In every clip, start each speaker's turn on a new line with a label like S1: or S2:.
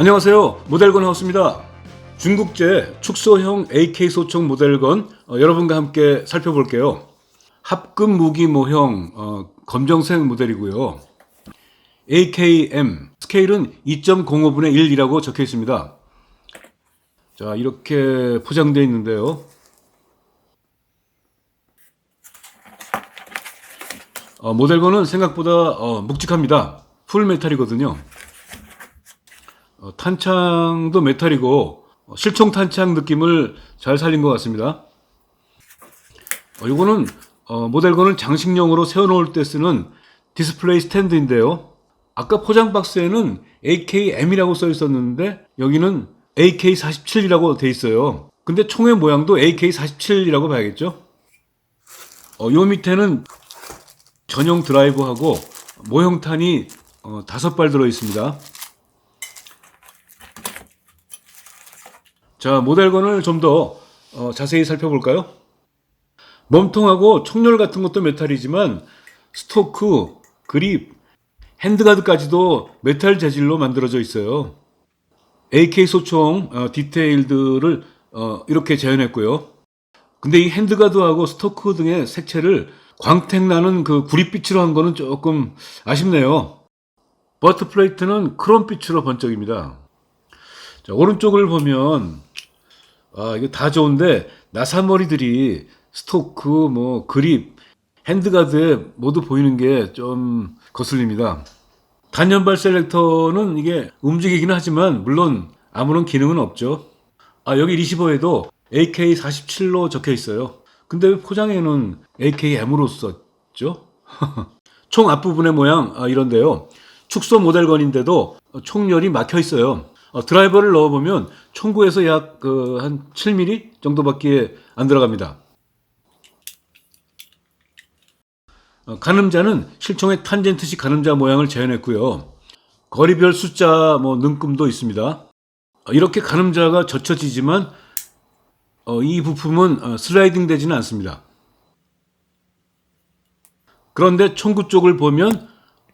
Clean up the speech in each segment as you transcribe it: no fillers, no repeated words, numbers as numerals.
S1: 안녕하세요. 모델건 하우스입니다. 중국제 축소형 AK 소총 모델건 여러분과 함께 살펴볼게요. 합금 무기 모형 검정색 모델이고요. AKM 스케일은 2.05분의 1이라고 적혀 있습니다. 자, 이렇게 포장되어 있는데요. 모델건은 생각보다 묵직합니다. 풀 메탈이거든요. 탄창도 메탈이고 실총 탄창 느낌을 잘 살린 것 같습니다. 이거는 모델건을 장식용으로 세워놓을 때 쓰는 디스플레이 스탠드인데요. 아까 포장 박스에는 AKM이라고 써 있었는데 여기는 AK47이라고 돼 있어요. 근데 총의 모양도 AK47이라고 봐야겠죠. 요 밑에는 전용 드라이버하고 모형탄이 5발 들어 있습니다. 자, 모델건을 좀 더 자세히 살펴볼까요? 몸통하고 촉렬 같은 것도 메탈이지만 스토크, 그립, 핸드가드까지도 메탈 재질로 만들어져 있어요. AK 소총 디테일들을 이렇게 재현했고요. 근데 이 핸드가드하고 스토크 등의 색채를 광택 나는 그 구릿빛으로 한 거는 조금 아쉽네요. 버트 플레이트는 크롬빛으로 번쩍입니다. 자, 오른쪽을 보면 이거 다 좋은데 나사머리들이 스토크, 그립, 핸드가드에 모두 보이는 게 좀 거슬립니다. 단연발 셀렉터는 이게 움직이기는 하지만 물론 아무런 기능은 없죠. 여기 리시버에도 AK47로 적혀 있어요. 근데 왜 포장에는 AKM으로 썼죠? 총 앞부분의 모양 이런데요. 축소 모델건인데도 총열이 막혀 있어요. 드라이버를 넣어보면 총구에서 약 한 7mm 정도밖에 안 들어갑니다. 가늠자는 실총의 탄젠트식 가늠자 모양을 재현했고요. 거리별 숫자 능금도 있습니다. 이렇게 가늠자가 젖혀지지만 이 부품은 슬라이딩 되지는 않습니다. 그런데 총구 쪽을 보면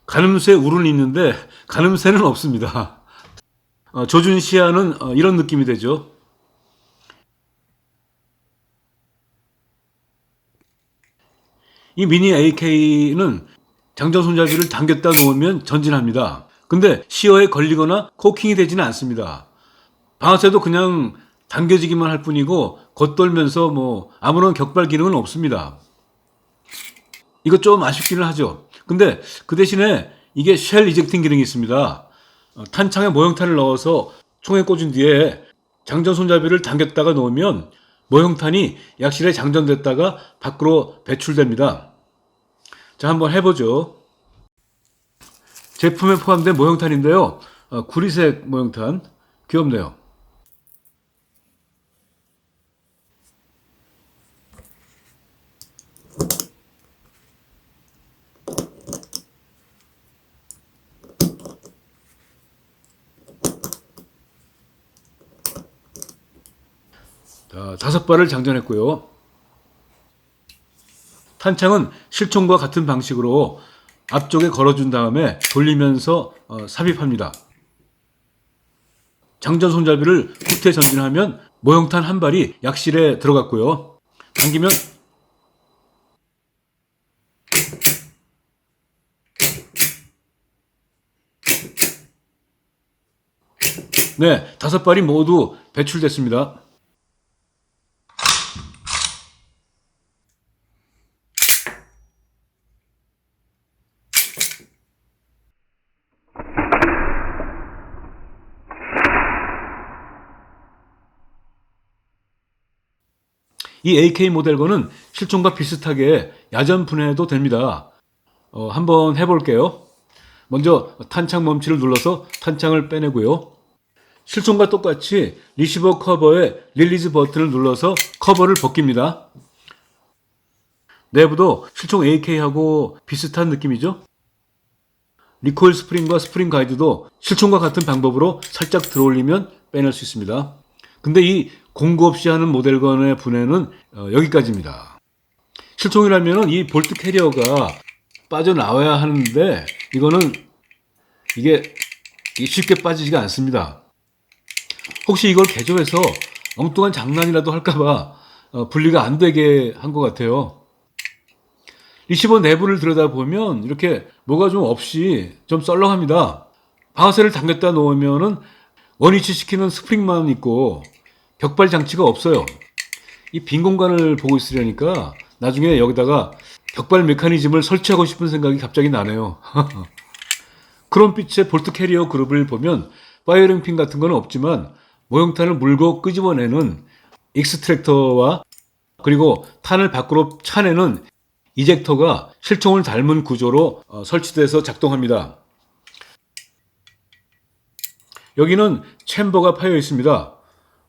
S1: 가늠쇠 울은 있는데 가늠쇠는 없습니다. 조준 시야는 이런 느낌이 되죠. 이 미니 AK는 장전 손잡이를 당겼다 놓으면 전진합니다. 근데 시어에 걸리거나 코킹이 되지는 않습니다. 방아쇠도 그냥 당겨지기만 할 뿐이고 겉돌면서 아무런 격발 기능은 없습니다. 이거 좀 아쉽기는 하죠. 근데 그 대신에 이게 쉘 이젝팅 기능이 있습니다. 탄창에 모형탄을 넣어서 총에 꽂은 뒤에 장전 손잡이를 당겼다가 놓으면 모형탄이 약실에 장전됐다가 밖으로 배출됩니다. 자, 한번 해보죠. 제품에 포함된 모형탄인데요. 구리색 모형탄 귀엽네요. 자, 5발을 장전했고요. 탄창은 실총과 같은 방식으로 앞쪽에 걸어준 다음에 돌리면서 삽입합니다. 장전 손잡이를 후퇴 전진하면 모형탄 한 발이 약실에 들어갔고요. 당기면 네, 5발이 모두 배출됐습니다. 이 AK 모델건은 실총과 비슷하게 야전 분해도 됩니다. 한번 해볼게요. 먼저 탄창 멈치를 눌러서 탄창을 빼내고요. 실총과 똑같이 리시버 커버에 릴리즈 버튼을 눌러서 커버를 벗깁니다. 내부도 실총 AK하고 비슷한 느낌이죠? 리코일 스프링과 스프링 가이드도 실총과 같은 방법으로 살짝 들어올리면 빼낼 수 있습니다. 근데 이 공구 없이 하는 모델건의 분해는 여기까지입니다. 실총이라면 이 볼트 캐리어가 빠져나와야 하는데 이거는 이게 쉽게 빠지지가 않습니다. 혹시 이걸 개조해서 엉뚱한 장난이라도 할까봐 분리가 안 되게 한 것 같아요. 리시버 내부를 들여다보면 이렇게 뭐가 좀 없이 좀 썰렁합니다. 방아쇠를 당겼다 놓으면은 원위치시키는 스프링만 있고 격발 장치가 없어요. 이 빈 공간을 보고 있으려니까 나중에 여기다가 격발 메커니즘을 설치하고 싶은 생각이 갑자기 나네요. 크롬빛의 볼트 캐리어 그룹을 보면 파이어링 핀 같은 건 없지만 모형탄을 물고 끄집어내는 익스트랙터와 그리고 탄을 밖으로 차내는 이젝터가 실총을 닮은 구조로 설치돼서 작동합니다. 여기는 챔버가 파여 있습니다.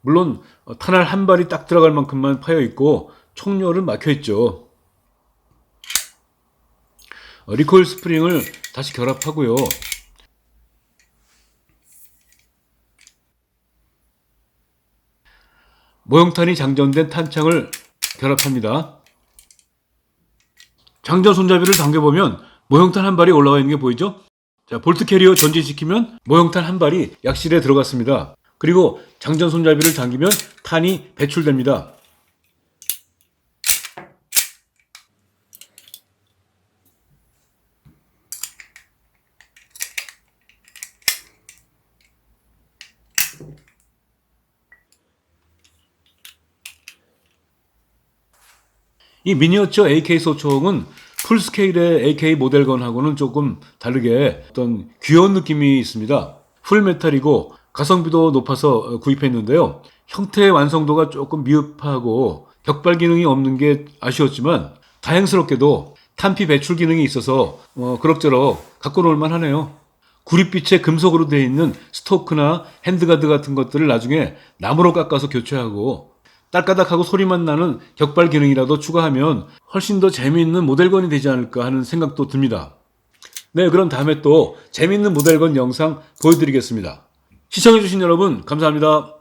S1: 물론 탄알 한 발이 딱 들어갈 만큼만 파여 있고 총열은 막혀 있죠. 리코일 스프링을 다시 결합하고요. 모형탄이 장전된 탄창을 결합합니다. 장전 손잡이를 당겨보면 모형탄 한 발이 올라와 있는 게 보이죠? 자, 볼트 캐리어 전진시키면 모형탄 한 발이 약실에 들어갔습니다. 그리고 장전 손잡이를 당기면 탄이 배출됩니다. 이 미니어처 AK 소총은 풀스케일의 AK 모델건하고는 조금 다르게 어떤 귀여운 느낌이 있습니다. 풀메탈이고 가성비도 높아서 구입했는데요. 형태의 완성도가 조금 미흡하고 격발 기능이 없는 게 아쉬웠지만 다행스럽게도 탄피 배출 기능이 있어서 그럭저럭 갖고 놀만 하네요. 구릿빛에 금속으로 되어 있는 스토크나 핸드가드 같은 것들을 나중에 나무로 깎아서 교체하고 딸까닥하고 소리만 나는 격발 기능이라도 추가하면 훨씬 더 재미있는 모델건이 되지 않을까 하는 생각도 듭니다. 네, 그럼 다음에 또 재미있는 모델건 영상 보여드리겠습니다. 시청해주신 여러분 감사합니다.